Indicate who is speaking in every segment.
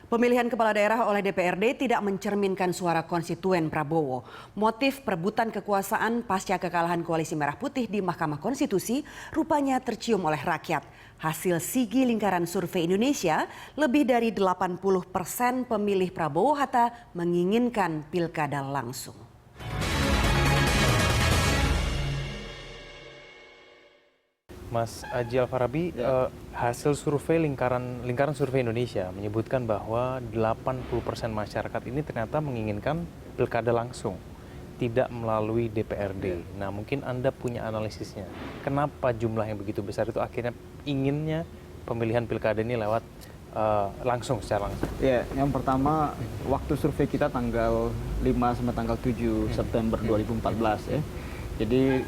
Speaker 1: Pemilihan kepala daerah oleh DPRD tidak mencerminkan suara konstituen Prabowo. Motif perebutan kekuasaan pasca kekalahan Koalisi Merah Putih di Mahkamah Konstitusi rupanya tercium oleh rakyat. Hasil Sigi Lingkaran Survei Indonesia, lebih dari 80% pemilih Prabowo Hatta menginginkan pilkada langsung.
Speaker 2: Mas Aji Alfarabi, hasil survei lingkaran survei Indonesia menyebutkan bahwa 80% masyarakat ini ternyata menginginkan pilkada langsung, tidak melalui DPRD. Nah, mungkin Anda punya analisisnya. Kenapa jumlah yang begitu besar itu akhirnya inginnya pemilihan pilkada ini lewat langsung, secara langsung?
Speaker 3: Ya, yang pertama, waktu survei kita tanggal 5 sampai tanggal 7 September 2014 ya. Jadi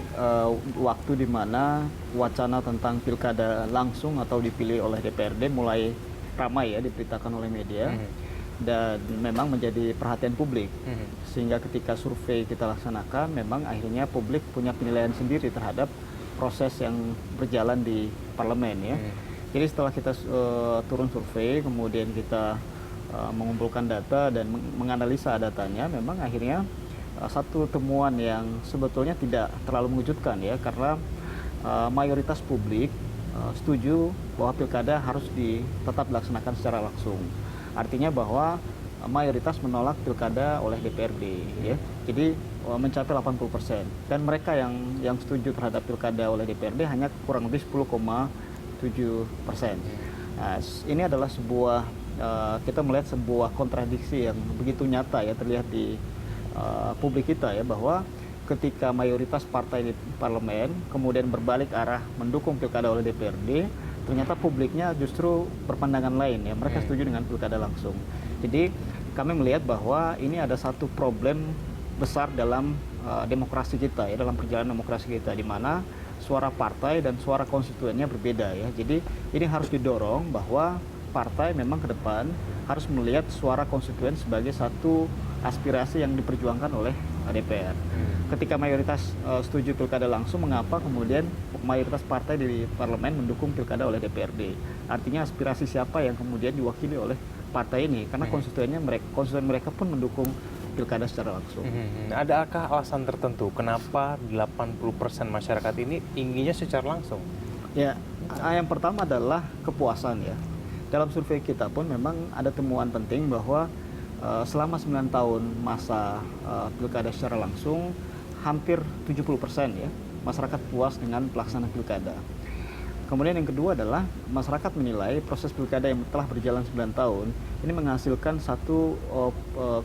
Speaker 3: waktu di mana wacana tentang pilkada langsung atau dipilih oleh DPRD mulai ramai ya, diberitakan oleh media dan memang menjadi perhatian publik. Sehingga ketika survei kita laksanakan, memang akhirnya publik punya penilaian sendiri terhadap proses yang berjalan di parlemen ya. Jadi setelah kita turun survei, kemudian kita mengumpulkan data dan menganalisa datanya, memang akhirnya satu temuan yang sebetulnya tidak terlalu mengejutkan ya, karena mayoritas publik setuju bahwa pilkada harus tetap dilaksanakan secara langsung. Artinya bahwa mayoritas menolak pilkada oleh DPRD ya. Jadi mencapai 80%, dan mereka yang setuju terhadap pilkada oleh DPRD hanya kurang lebih 10,7%. Nah, ini adalah sebuah kita melihat sebuah kontradiksi yang begitu nyata ya, terlihat di publik kita ya, bahwa ketika mayoritas partai di parlemen kemudian berbalik arah mendukung pilkada oleh DPRD, ternyata publiknya justru berpandangan lain ya, mereka setuju dengan pilkada langsung. Jadi kami melihat bahwa ini ada satu problem besar dalam demokrasi kita ya, dalam perjalanan demokrasi kita, di mana suara partai dan suara konstituennya berbeda ya. Jadi ini harus didorong bahwa partai memang ke depan harus melihat suara konstituen sebagai satu aspirasi yang diperjuangkan oleh DPR. Ketika mayoritas setuju pilkada langsung, mengapa kemudian mayoritas partai di parlemen mendukung pilkada oleh DPRD? Artinya aspirasi siapa yang kemudian diwakili oleh partai ini? Karena konstituen mereka pun mendukung pilkada secara langsung.
Speaker 2: Adakah alasan tertentu kenapa 80% masyarakat ini inginnya secara langsung?
Speaker 3: Ya, yang pertama adalah kepuasan ya. Dalam survei kita pun memang ada temuan penting bahwa selama 9 tahun masa pilkada secara langsung, hampir 70% ya, masyarakat puas dengan pelaksanaan pilkada. Kemudian yang kedua adalah masyarakat menilai proses pilkada yang telah berjalan 9 tahun ini menghasilkan satu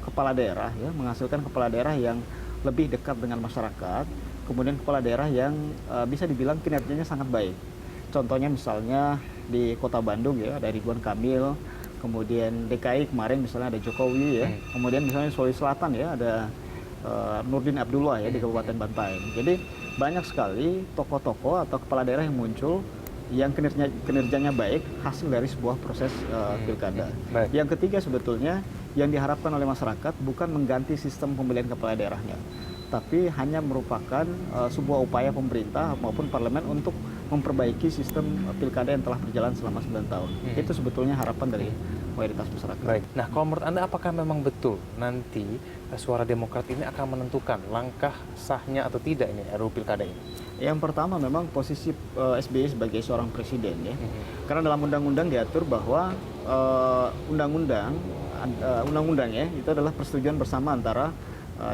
Speaker 3: kepala daerah ya, menghasilkan kepala daerah yang lebih dekat dengan masyarakat, kemudian kepala daerah yang bisa dibilang kinerjanya sangat baik. Contohnya misalnya di Kota Bandung ya, ada Ridwan Kamil, kemudian DKI kemarin misalnya ada Jokowi ya, kemudian misalnya Sulawesi Selatan ya, ada Nurdin Abdullah ya di Kabupaten Bantaeng. Jadi banyak sekali tokoh-tokoh atau kepala daerah yang muncul yang kinerjanya baik hasil dari sebuah proses pilkada. Yang ketiga sebetulnya yang diharapkan oleh masyarakat bukan mengganti sistem pemilihan kepala daerahnya, tapi hanya merupakan sebuah upaya pemerintah maupun parlemen untuk memperbaiki sistem pilkada yang telah berjalan selama 9 tahun. Itu sebetulnya harapan dari mayoritas masyarakat.
Speaker 2: Baik. Nah, kalau menurut Anda apakah memang betul nanti suara Demokrat ini akan menentukan langkah sahnya atau tidak ini RUU Pilkada ini?
Speaker 3: Yang pertama memang posisi SBY sebagai seorang presiden ya. Karena dalam undang-undang diatur bahwa undang-undang ya itu adalah persetujuan bersama antara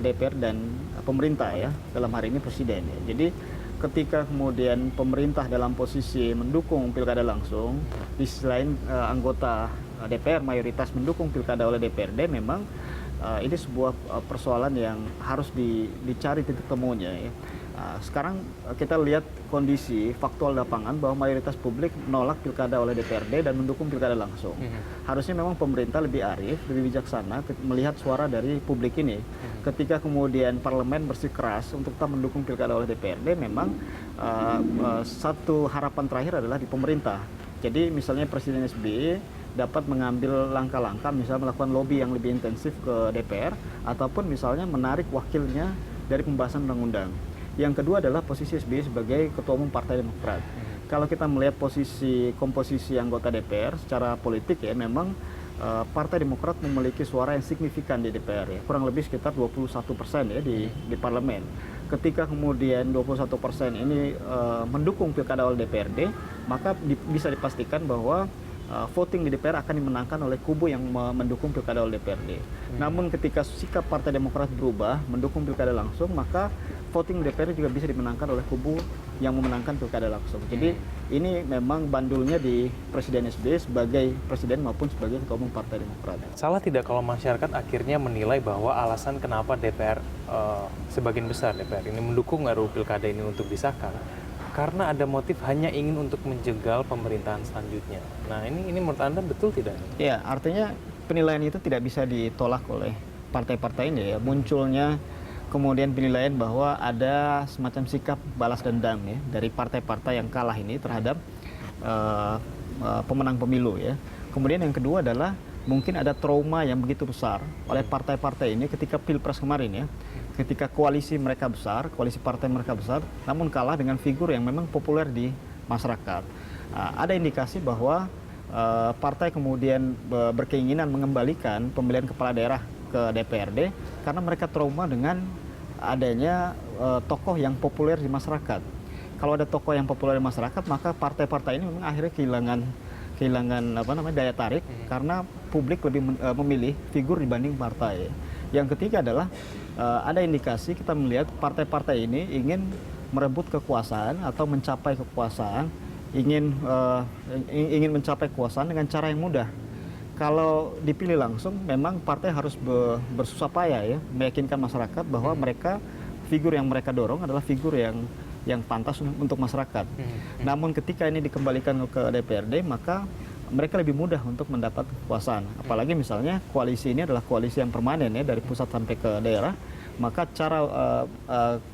Speaker 3: DPR dan pemerintah ya, dalam hari ini presiden ya. Jadi ketika kemudian pemerintah dalam posisi mendukung pilkada langsung, di sisi lain anggota DPR mayoritas mendukung pilkada oleh DPRD, memang ini sebuah persoalan yang harus dicari titik temunya ya. Sekarang kita lihat kondisi faktual lapangan bahwa mayoritas publik menolak pilkada oleh DPRD dan mendukung pilkada langsung. Harusnya memang pemerintah lebih arif, lebih bijaksana melihat suara dari publik ini. Ketika kemudian parlemen bersikeras untuk tetap mendukung pilkada oleh DPRD, memang satu harapan terakhir adalah di pemerintah. Jadi misalnya Presiden SBY dapat mengambil langkah-langkah, misalnya melakukan lobby yang lebih intensif ke DPR, ataupun misalnya menarik wakilnya dari pembahasan undang-undang. Yang kedua adalah posisi SBY sebagai Ketua Umum Partai Demokrat. Kalau kita melihat komposisi anggota DPR secara politik ya, memang Partai Demokrat memiliki suara yang signifikan di DPR ya, kurang lebih sekitar 21% ya di parlemen. Ketika kemudian 21% ini mendukung pilkada oleh DPRD, maka bisa dipastikan bahwa voting di DPR akan dimenangkan oleh kubu yang mendukung pilkada oleh DPRD. Namun ketika sikap Partai Demokrat berubah mendukung pilkada langsung, maka voting di DPR juga bisa dimenangkan oleh kubu yang memenangkan pilkada langsung. Jadi ini memang bandulnya di Presiden SBY sebagai presiden maupun sebagai ketua umum Partai Demokrat.
Speaker 2: Salah tidak kalau masyarakat akhirnya menilai bahwa alasan kenapa DPR, sebagian besar DPR ini mendukung RUU Pilkada ini untuk disahkan, karena ada motif hanya ingin untuk menjegal pemerintahan selanjutnya. Nah ini menurut Anda betul tidak?
Speaker 3: Ya, artinya penilaian itu tidak bisa ditolak oleh partai-partai ini ya. Munculnya kemudian penilaian bahwa ada semacam sikap balas dendam ya dari partai-partai yang kalah ini terhadap pemenang pemilu ya. Kemudian yang kedua adalah mungkin ada trauma yang begitu besar oleh partai-partai ini ketika Pilpres kemarin ya. Ketika koalisi mereka besar, koalisi partai mereka besar, namun kalah dengan figur yang memang populer di masyarakat. Ada indikasi bahwa partai kemudian berkeinginan mengembalikan pemilihan kepala daerah ke DPRD karena mereka trauma dengan adanya tokoh yang populer di masyarakat. Kalau ada tokoh yang populer di masyarakat, maka partai-partai ini memang akhirnya kehilangan daya tarik karena publik lebih memilih figur dibanding partai. Yang ketiga adalah ada indikasi kita melihat partai-partai ini ingin merebut kekuasaan atau mencapai kekuasaan, ingin mencapai kekuasaan dengan cara yang mudah. Kalau dipilih langsung, memang partai harus bersusah payah ya, meyakinkan masyarakat bahwa mereka figur yang mereka dorong adalah figur yang pantas untuk masyarakat. Namun ketika ini dikembalikan ke DPRD, maka mereka lebih mudah untuk mendapat kekuasaan. Apalagi misalnya koalisi ini adalah koalisi yang permanen ya, dari pusat sampai ke daerah, maka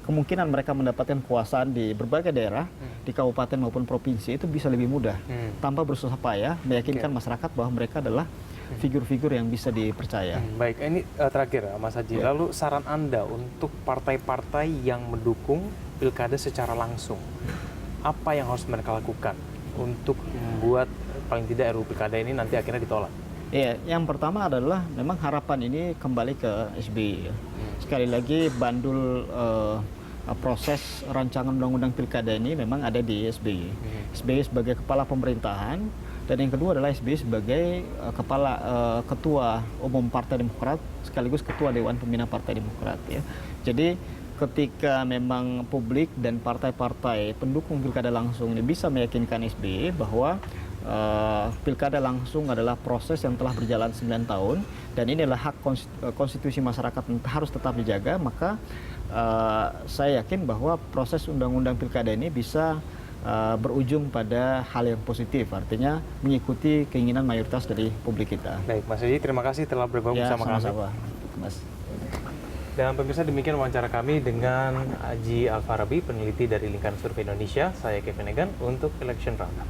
Speaker 3: kemungkinan mereka mendapatkan kekuasaan di berbagai daerah, di kabupaten maupun provinsi itu bisa lebih mudah, tanpa bersusah payah meyakinkan masyarakat bahwa mereka adalah figur-figur yang bisa dipercaya.
Speaker 2: Baik, ini terakhir Mas Haji, lalu saran Anda untuk partai-partai yang mendukung pilkada secara langsung, apa yang harus mereka lakukan untuk membuat paling tidak RUU Pilkada ini nanti akhirnya ditolak?
Speaker 3: Iya, yang pertama adalah memang harapan ini kembali ke SBY. Sekali lagi bandul proses rancangan undang-undang pilkada ini memang ada di SBY. SBY sebagai kepala pemerintahan, dan yang kedua adalah SBY sebagai ketua umum Partai Demokrat sekaligus ketua Dewan Pembina Partai Demokrat ya. Jadi ketika memang publik dan partai-partai pendukung pilkada langsung ini bisa meyakinkan SBY bahwa pilkada langsung adalah proses yang telah berjalan 9 tahun dan ini adalah hak konstitusi masyarakat yang harus tetap dijaga, maka saya yakin bahwa proses undang-undang pilkada ini bisa berujung pada hal yang positif, artinya mengikuti keinginan mayoritas dari publik kita.
Speaker 2: Baik, Mas Haji, terima kasih telah bergabung bersama kami.
Speaker 3: Mas.
Speaker 2: Dan pemirsa, demikian wawancara kami dengan Haji Al-Farabi, peneliti dari Lingkaran Survei Indonesia. Saya Kevin Egan untuk Election Roundup.